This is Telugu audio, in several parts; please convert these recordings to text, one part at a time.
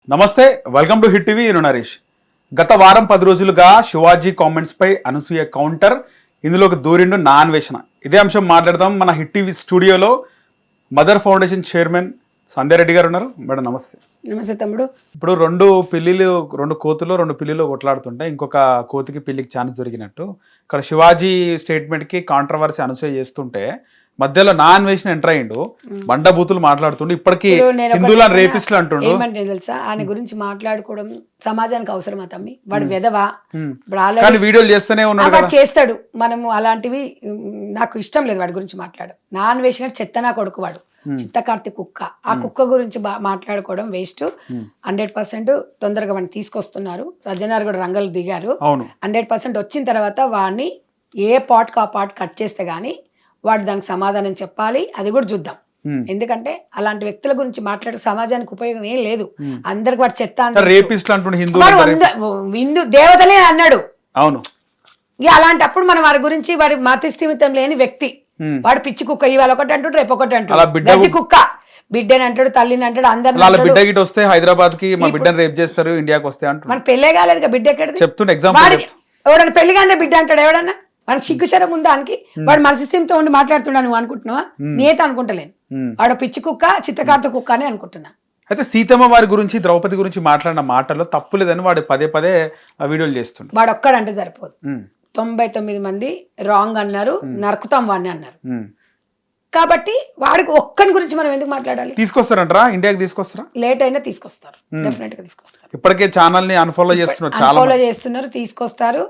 నమస్తే, వెల్కమ్ టు హిట్ టీవీ. నేను నరేష్. గత వారం 10 రోజులుగా శివాజీ కామెంట్స్ పై అనసూయ కౌంటర్, ఇందులోకి దూరిండు నా అన్వేషణ. ఇదే అంశం మాట్లాడదాం. మన హిట్ టీవీ స్టూడియోలో మదర్ ఫౌండేషన్ చైర్మన్ సంధ్య రెడ్డి గారు ఉన్నారు. మేడం నమస్తే. నమస్తే తమ్ముడు. ఇప్పుడు రెండు కోతులు 2 పిల్లిలు కొట్లాడుతుంటే ఇంకొక కోతికి పిల్లికి ఛాన్స్ దొరికినట్టు ఇక్కడ శివాజీ స్టేట్మెంట్ కి కాంట్రవర్సీ అనసూయ చేస్తుంటే మధ్యలో నా అన్వేషణ ఎంటర్ అయ్యిండు. బండబూతులు మాట్లాడుతుండు. ఇప్పటికీ హిందువులను రేపిస్టులు అంటుండు. ఏమంటే తెలుసా, ఆయన గురించి మాట్లాడుకోవడం సమాజానికి అవసరమా తమ్మి? వాడు వెదవా? వీడియోలు చేస్తూనే ఉన్నాడు, వాడు చేస్తాడు. మనము అలాంటివి నాకు ఇష్టం లేదు వాడి గురించి మాట్లాడు. నా అన్వేషణ చెత్త నా కొడుకు వాడు, చిత్తకార్తి కుక్క. ఆ కుక్క గురించి మాట్లాడుకోవడం వేస్ట్. 100% తొందరగా వాడిని తీసుకొస్తున్నారు. సజ్జనారు కూడా రంగలు దిగారు. 100% వచ్చిన తర్వాత వాడిని ఏ పాట్ కా పాట్ కట్ చేస్తే గానీ వాడు దానికి సమాధానం చెప్పాలి. అది కూడా చూద్దాం. ఎందుకంటే అలాంటి వ్యక్తుల గురించి మాట్లాడే సమాజానికి ఉపయోగం ఏం లేదు. అందరికి వాడు చెత్త హిందూ దేవతలే అన్నాడు. అవును. ఇక అలాంటప్పుడు మనం వారి గురించి వాడి మతిస్థిమితం లేని వ్యక్తి, వాడు పిచ్చి కుక్క, ఇవాళ ఒకటి అంటాడు రేపు ఒకటి అంటాడు. గజ్జి కుక్క బిడ్డని అంటాడు, తల్లిని అంటాడు, అందరు బిడ్డ గిట్ వస్తే హైదరాబాద్ కి మా బిడ్డను రేపు చేస్తారు, ఇండియాకి వస్తే అంటాడు. మన పెళ్ళే కాలేదు, బిడ్డ ఎక్కడ చెప్తుండే ఎగ్జాంపుల్. ఎవడన్నా పెళ్లి కానీ బిడ్డ అంటాడు ఎవడన్నా? మనకి సిగ్గుచరం ఉందా? దానికి వాడు మనసిస్థితితో ఉండి మాట్లాడుతున్నా. నువ్వు అనుకుంటున్నావా? నేత అనుకుంటలేను. వాడు పిచ్చి కుక్క, చిత్తకార్త కుక్క అని అనుకుంటున్నా. అయితే సీతమ్మ వారి గురించి, ద్రౌపది గురించి మాట్లాడిన మాటల్లో తప్పు లేదని వాడు పదే వీడియోలు చేస్తుండు. వాడు ఒక్కడంటే సరిపోదు. 99 మంది రాంగ్ అన్నారు, నరుకుతాం వాడిని అన్నారు. కాబట్టి వాడికి ఒక్కని గురించి మనం ఎందుకు మాట్లాడాలి? తీసుకొస్తారంటారా? ఇండియాకి తీసుకొస్తారా? లేట్ అయినా తీసుకొస్తారు, డెఫినెట్ గా తీసుకొస్తారు. ఇప్పటికే ఛానల్ ని అన్ఫాలో చేస్తున్నారు, తీసుకొస్తారు.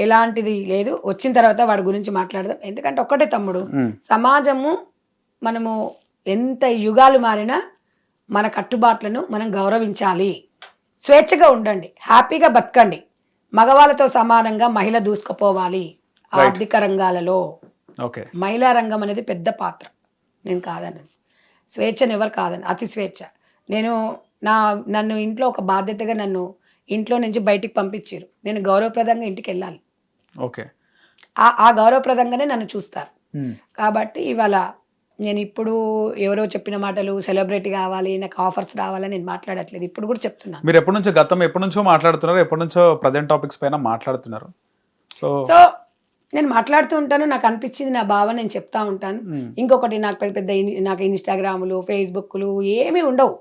ఎలాంటిది లేదు. వచ్చిన తర్వాత వాడి గురించి మాట్లాడదాం. ఎందుకంటే ఒక్కటే తమ్ముడు, సమాజము మనము ఎంత యుగాలు మారినా మన కట్టుబాట్లను మనం గౌరవించాలి. స్వేచ్ఛగా ఉండండి, హ్యాపీగా బతకండి. మగవాళ్ళతో సమానంగా మహిళ దూసుకుపోవాలి. ఆర్థిక రంగాలలో మహిళా రంగం అనేది పెద్ద పాత్ర. నేను కాదన్నాను, స్వేచ్ఛను ఎవరు కాదని, అతి స్వేచ్ఛ. నన్ను ఇంట్లో ఒక బాధ్యతగా నన్ను ఇంట్లో నుంచి బయటికి పంపించారు. నేను గౌరవప్రదంగా ఇంటికి వెళ్ళాలి. ఆ గౌరవప్రదంగానే నన్ను చూస్తారు. కాబట్టి ఇవాళ నేను ఇప్పుడు ఎవరో చెప్పిన మాటలు సెలబ్రిటీ కావాలి, నాకు ఆఫర్స్ రావాలని నేను మాట్లాడట్లేదు. ఇప్పుడు కూడా చెప్తున్నాను. మీరు ఎప్పటి నుంచో మాట్లాడుతున్నారు, ఎప్పటి నుంచో ప్రజెంట్ టాపిక్స్ పైన మాట్లాడుతున్నారు. సో నేను మాట్లాడుతూ ఉంటాను, నాకు అనిపించింది నా భావన నేను చెప్తా ఉంటాను. ఇంకొకటి, నాకు పెద్ద నాకు ఇన్స్టాగ్రాములు, ఫేస్బుక్లు ఏమీ ఉండవు.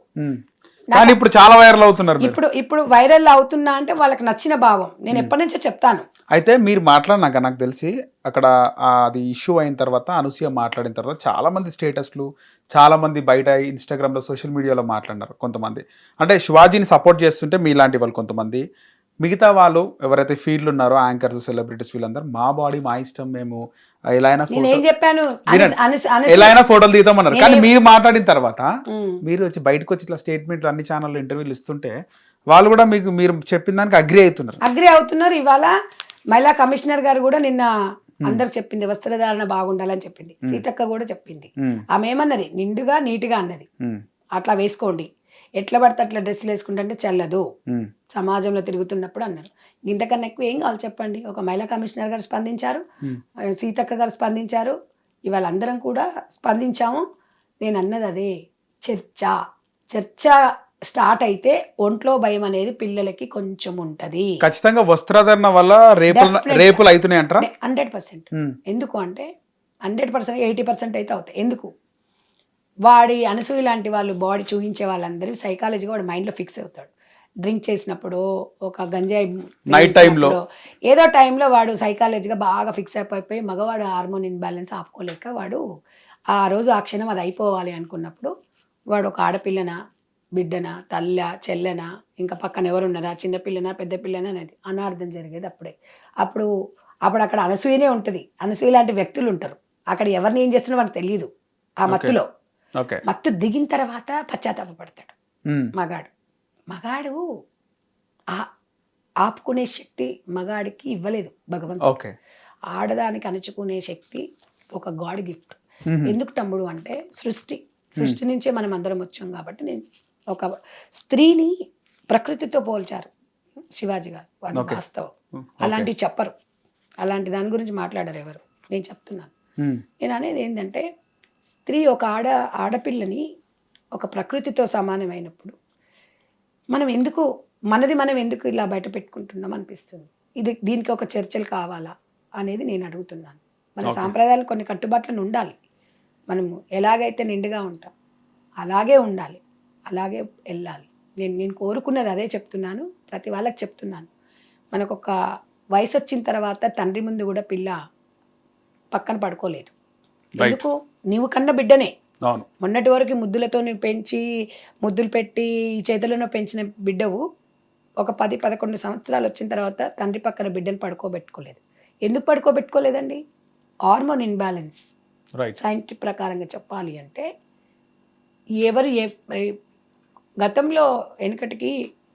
కానీ ఇప్పుడు చాలా వైరల్ అవుతున్నారు. ఇప్పుడు వైరల్ అవుతున్నా అంటే వాళ్ళకి నచ్చిన భావం. నేను ఎప్పటి నుంచో చెప్తాను. అయితే మీరు మాట్లాడినాక నాకు తెలిసి అక్కడ అది ఇష్యూ అయిన తర్వాత, అనసూయ మాట్లాడిన తర్వాత చాలా మంది స్టేటస్లు, చాలా మంది బయట ఇన్స్టాగ్రామ్ లో, సోషల్ మీడియాలో మాట్లాడినారు. కొంతమంది అంటే శివాజీని సపోర్ట్ చేస్తుంటే మీలాంటి వాళ్ళు కొంతమంది, మిగతా వాళ్ళు ఎవరైతే ఫీల్డ్ ఉన్నారో యాంకర్స్, సెలబ్రిటీస్, వీళ్ళందరూ మా బాడీ మా ఇష్టం, మేము ఎలా అయినా ఫోటోలు దిగుతామన్నారు. కానీ మీరు మాట్లాడిన తర్వాత మీరు వచ్చి బయటకు వచ్చి ఇట్లా స్టేట్మెంట్లు అన్ని ఛానల్లో ఇంటర్వ్యూలు ఇస్తుంటే వాళ్ళు కూడా మీరు చెప్పిన దానికి అగ్రి అవుతున్నారు. ఇవాళ మహిళా కమిషనర్ గారు కూడా నిన్న అందరు చెప్పింది, వస్త్రధారణ బాగుండాలని చెప్పింది. సీతక్క కూడా చెప్పింది. ఆమె ఏమన్నది, నిండుగా నీట్గా అన్నది. అట్లా వేసుకోండి, ఎట్లా పడితే అట్లా డ్రెస్సులు వేసుకుంటే చెల్లదు, సమాజంలో తిరుగుతున్నప్పుడు అన్నారు. ఇంతకన్నా ఎక్కువ ఏం కావాలి చెప్పండి? ఒక మహిళా కమిషనర్ గారు స్పందించారు, సీతక్క గారు స్పందించారు, ఇవాళ అందరం కూడా స్పందించాము. నేను అన్నది అదే, చర్చ స్టార్ట్ అయితే ఒంట్లో భయం అనేది పిల్లలకి కొంచెం ఉంటది. ఖచ్చితంగా వస్త్రధారణ వల్ల రేపులు అవుతున్నాయి అంటారా? 100%. ఎందుకు అంటే 100%, 80% అయితే అవుతాయి. ఎందుకు? వాడి అనసూయ లాంటి వాళ్ళు బాడీ చూపించే వాళ్ళందరూ సైకాలజీగా వాడు మైండ్లో ఫిక్స్ అవుతాడు. డ్రింక్ చేసినప్పుడు, ఒక గంజాయి నైట్ టైంలో, ఏదో టైంలో వాడు సైకాలజీగా బాగా ఫిక్స్ అయిపోయి మగవాడు హార్మోన్ ఇన్బ్యాలెన్స్ ఆపుకోలేక వాడు ఆ రోజు ఆ క్షణం అది అయిపోవాలి అనుకున్నప్పుడు వాడు ఒక ఆడపిల్లన, బిడ్డన, తల్ల, చెల్లెన, ఇంకా పక్కన ఎవరున్నారా, చిన్నపిల్లనా పెద్ద పిల్లనా అనేది అనార్థం జరిగేది అప్పుడు అక్కడ అనసూయనే ఉంటుంది. అనసూయ లాంటి వ్యక్తులు ఉంటారు అక్కడ. ఎవరిని ఏం చేస్తున్నా మనకు తెలియదు. ఆ మత్తులో మత్తు దిగిన తర్వాత పశ్చాత్తాపడతాడు మగాడు. ఆపుకునే శక్తి మగాడికి ఇవ్వలేదు భగవంతుడు. ఆడదానికి అణుచుకునే శక్తి ఒక గాడ్ గిఫ్ట్. ఎందుకు తమ్ముడు అంటే సృష్టి నుంచే మనం అందరం వచ్చాం. కాబట్టి నేను ఒక స్త్రీని ప్రకృతితో పోల్చారు శివాజీ గారు, అది వాస్తవం. అలాంటివి చెప్పరు, అలాంటి దాని గురించి మాట్లాడరు ఎవరు. నేను చెప్తున్నాను. నేను అనేది ఏంటంటే, స్త్రీ ఒక ఆడపిల్లని ఒక ప్రకృతితో సమానమైనప్పుడు మనం ఎందుకు మనం ఎందుకు ఇలా బయట పెట్టుకుంటున్నాం అనిపిస్తుంది. దీనికి ఒక చర్చలు కావాలా అనేది నేను అడుగుతున్నాను. మన సాంప్రదాయాలు కొన్ని కట్టుబాట్లను ఉండాలి. మనము ఎలాగైతే నిండుగా ఉంటాం అలాగే ఉండాలి, అలాగే వెళ్ళాలి. నేను కోరుకున్నది అదే చెప్తున్నాను, ప్రతి వాళ్ళకి చెప్తున్నాను. మనకు ఒక వయసు వచ్చిన తర్వాత తండ్రి ముందు కూడా పిల్ల పక్కన పడుకోలేదు. ఎందుకు? నీవు కన్న బిడ్డనే. మొన్నటి వరకు ముద్దులతో పెంచి ముద్దులు పెట్టి చేతులను పెంచిన బిడ్డవు ఒక 10-11 సంవత్సరాలు వచ్చిన తర్వాత తండ్రి పక్కన బిడ్డను పడుకోబెట్టుకోలేదు. ఎందుకు పడుకోబెట్టుకోలేదండి? Hormone imbalance. సైంటిఫిక్ ప్రకారంగా చెప్పాలి అంటే గతంలో వెనుకటికి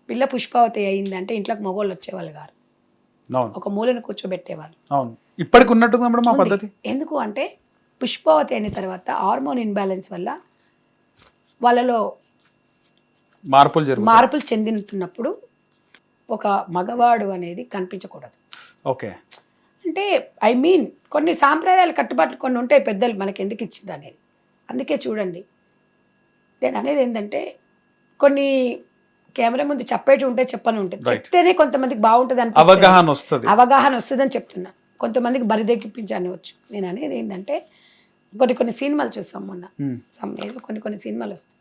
పిల్ల పుష్పావతి అయిందంటే ఇంట్లోకి మగవాళ్ళు వచ్చేవాళ్ళు గారు, ఒక మూలను కూర్చోబెట్టేవాళ్ళు. ఇప్పటికి ఉన్నట్టు మా పద్ధతి. ఎందుకు అంటే పుష్పావతి అయిన తర్వాత హార్మోన్ ఇన్బ్యాలెన్స్ వల్ల వాళ్ళలో మార్పులు చెందుతున్నప్పుడు ఒక మగవాడు అనేది కనిపించకూడదు. ఓకే, అంటే కొన్ని సాంప్రదాయాలు కట్టుబాట్లు కొన్ని ఉంటాయి, పెద్దలు మనకి ఎందుకు ఇచ్చిండ్రు అనేది. అందుకే చూడండి, నేను అనేది ఏంటంటే కొన్ని కెమెరా ముందు చెప్పేటి ఉంటే చెప్పని ఉంటాయి, చెప్తేనే కొంతమందికి బాగుంటుంది అని అవగాహన వస్తుంది అని చెప్తున్నా. కొంతమందికి బరిదెక్కించనివచ్చు. నేను అనేది ఏంటంటే కొన్ని సినిమాలు చూస్తాం, మొన్న కొన్ని సినిమాలు వస్తుంది,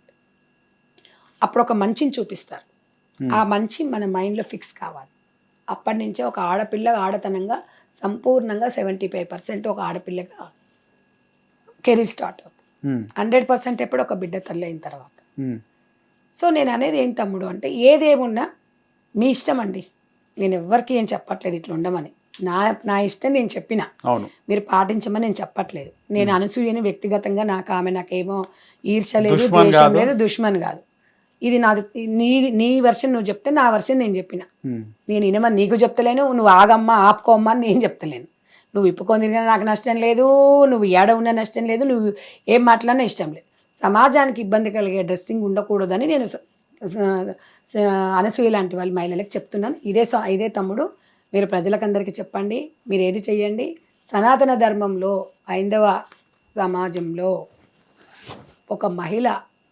అప్పుడు ఒక మంచిని చూపిస్తారు. ఆ మంచి మన మైండ్లో ఫిక్స్ కావాలి. అప్పటి నుంచే ఒక ఆడపిల్ల ఆడతనంగా సంపూర్ణంగా 75% ఒక ఆడపిల్లగా కెరీర్ స్టార్ట్ అవుతుంది. 100% ఎప్పుడు ఒక బిడ్డ తల్లి అయిన తర్వాత. సో నేను అనేది ఏం తమ్ముడు అంటే, ఏదేమున్నా మీ ఇష్టం అండి, నేను ఎవ్వరికి ఏం చెప్పట్లేదు ఇట్లా ఉండమని. నా ఇష్టం నేను చెప్పిన, మీరు పాటించమని నేను చెప్పట్లేదు. నేను అనసూయని వ్యక్తిగతంగా నాకేమో ఈర్ష లేదు, ద్వేషం లేదు, దుష్మన్ కాదు. ఇది నాది, నీ వర్షన్ నువ్వు చెప్తే నా వర్షన్ నేను చెప్పిన. నేను ఇనమని నీకు చెప్తలేను, నువ్వు ఆగమ్మా ఆపుకోమ్మా అని నేను చెప్తలేను. నువ్వు ఇప్పుకొని తిరిగినా నాకు నష్టం లేదు, నువ్వు ఏడ ఉన్నా నష్టం లేదు, నువ్వు ఏం మాట్లాడినా ఇష్టం లేదు. సమాజానికి ఇబ్బంది కలిగే డ్రెస్సింగ్ ఉండకూడదని నేను అనసూయ లాంటి వాళ్ళ మహిళలకు చెప్తున్నాను. ఇదే తమ్ముడు, మీరు ప్రజలకందరికీ చెప్పండి, మీరు ఏది చెయ్యండి. సనాతన ధర్మంలో హైందవ సమాజంలో ఒక మహిళ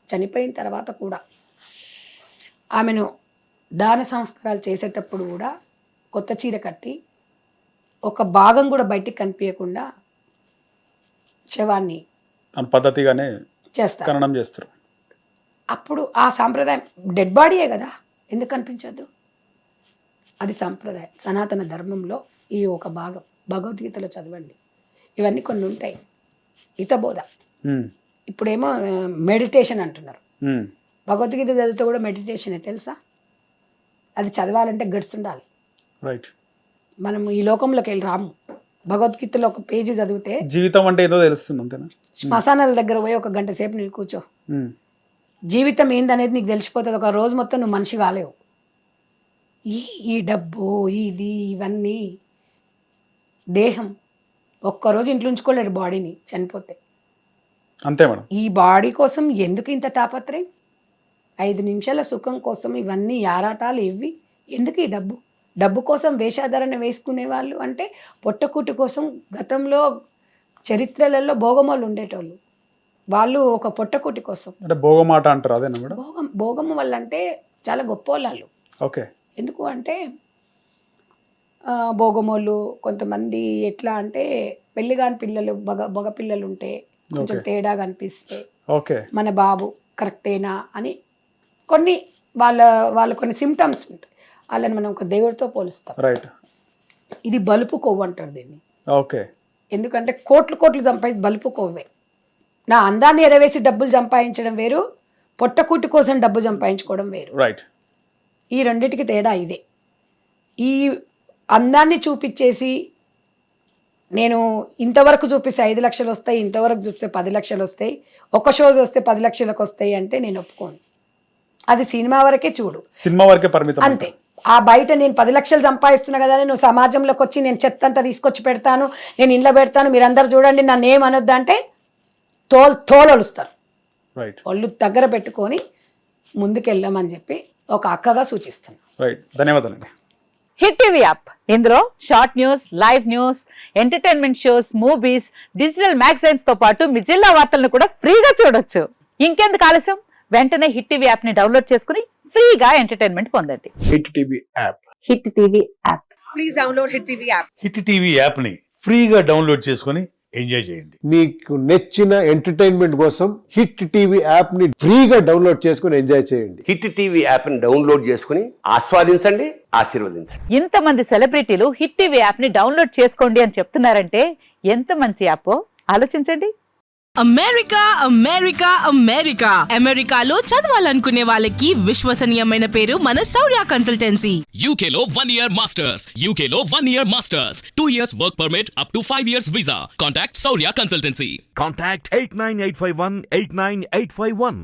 చనిపోయిన తర్వాత కూడా ఆమెను దాన సంస్కారాలు చేసేటప్పుడు కూడా కొత్త చీర కట్టి ఒక భాగం కూడా బయటికి కనిపించకుండా శవాన్ని పద్ధతిగానే చేస్తారు. అప్పుడు ఆ సాంప్రదాయం డెడ్ బాడీయే కదా, ఎందుకు కనిపించద్దు? అది సాంప్రదాయం. సనాతన ధర్మంలో ఈ ఒక భాగం భగవద్గీతలో చదవండి, ఇవన్నీ కొన్ని ఉంటాయి. హితబోధ. ఇప్పుడేమో మెడిటేషన్ అంటున్నారు. భగవద్గీత చదివితే కూడా మెడిటేషనే తెలుసా? అది చదవాలంటే గట్స్ ఉండాలి. మనం ఈ లోకంలోకి వెళ్ళి రాము. భగవద్గీతలో ఒక పేజీ చదివితే జీవితం అంటే ఏదో తెలుస్తుంది అంతేనా? శ్మశానాల దగ్గర పోయి 1 గంట సేపు నీకు కూర్చో, జీవితం ఏందనేది నీకు తెలిసిపోతుంది. ఒక రోజు మొత్తం నువ్వు మనిషి కాలేవు. ఈ డబ్బు ఇది ఇవన్నీ దేహం ఒక్కరోజు ఇంట్లో ఉంచుకోలేడు బాడీని, చనిపోతే అంతే మేడం. ఈ బాడీ కోసం ఎందుకు ఇంత తాపత్రయం? 5 నిమిషాల సుఖం కోసం ఇవన్నీ యారాటాలు ఇవి ఎందుకు? ఈ డబ్బు కోసం వేషాధరణ వేసుకునే వాళ్ళు అంటే పొట్టకూటి కోసం. గతంలో చరిత్రలలో భోగమాలు ఉండేటోళ్ళు, వాళ్ళు ఒక పొట్టకూటి కోసం. అంటే భోగమాట అంటారు అదేనా మేడం? భోగము వల్ల అంటే చాలా గొప్ప వాళ్ళు. ఓకే. ఎందుకు అంటే భోగమోళ్ళు కొంతమంది ఎట్లా అంటే పెళ్లిగాని పిల్లలు మగ పిల్లలు ఉంటే కొంచెం తేడాగా అనిపిస్తే మన బాబు కరెక్టేనా అని కొన్ని వాళ్ళ కొన్ని సిమ్టమ్స్ ఉంటాయి. వాళ్ళని మనం ఒక దేవుడితో పోలుస్తాం. ఇది బలుపు కొవ్వు అంటారు దీన్ని. ఎందుకంటే కోట్లు సంపాదించి బలుపు కొవ్వే. నా అందాన్ని ఎరవేసి డబ్బులు సంపాదించడం వేరు, పొట్టకూటి కోసం డబ్బు సంపాదించుకోవడం వేరు. ఈ రెండింటికి తేడా ఇదే. ఈ అందాన్ని చూపించేసి నేను ఇంతవరకు చూపిస్తే 5 లక్షలు వస్తాయి, ఇంతవరకు చూపిస్తే 10 లక్షలు వస్తాయి, ఒక షో చూస్తే 10 లక్షలకు వస్తాయి అంటే నేను ఒప్పుకోను. అది సినిమా వరకే చూడు, సినిమా వరకే పరిమితం అంతే. ఆ బయట నేను 10 లక్షలు సంపాదిస్తున్నా కదా, నేను సమాజంలోకి వచ్చి నేను చెత్త అంతా తీసుకొచ్చి పెడతాను, నేను ఇంట్లో పెడతాను, మీరందరూ చూడండి, నన్ను ఏమనొద్దు అంటే తోలొలుస్తారు. వాళ్ళు దగ్గర పెట్టుకొని ముందుకెళ్ళమని చెప్పి ఒక అక్కగా సూచిస్తున్నాను. ధన్యవాదాలండి. హిట్ టీవీ యాప్, ఇందులో short news, live news, entertainment shows, movies, digital magazines తో పాటు మీ జిల్లా వార్తలను కూడా ఫ్రీగా చూడొచ్చు. ఇంకెందుకు ఆలస్యం, వెంటనే హిట్ టీవీ యాప్ ని డౌన్లోడ్ చేసుకుని ఫ్రీగా ఎంటర్టైన్మెంట్ పొందండి. Hit TV app. Hit TV app. Hit TV యాప్ని ఫ్రీగా డౌన్లోడ్ చేసుకొని ఎంజాయ్ చేయండి. మీకు నచ్చిన ఎంటర్టైన్మెంట్ కోసం హిట్ టీవీ యాప్ ని ఫ్రీగా డౌన్లోడ్ చేసుకుని ఎంజాయ్ చేయండి. హిట్ టీవీ యాప్ని డౌన్లోడ్ చేసుకుని ఆస్వాదించండి, ఆశీర్వదించండి. ఇంతమంది సెలబ్రిటీలు హిట్ టీవీ యాప్ ని డౌన్లోడ్ చేసుకోండి అని చెప్తున్నారంటే ఎంత మంచి యాప్ ఆలోచించండి. అమెరికా అమెరికా అమెరికా అమెరికాలో చదవాలనుకునే వాళ్ళకి విశ్వసనీయమైన పేరు మన శౌర్య consultancy. UK Law 1 Year Masters. UK Law 1 Year Masters. 2 years work permit up to 5 years visa. Contact Saurya Consultancy. Contact 89851 89851.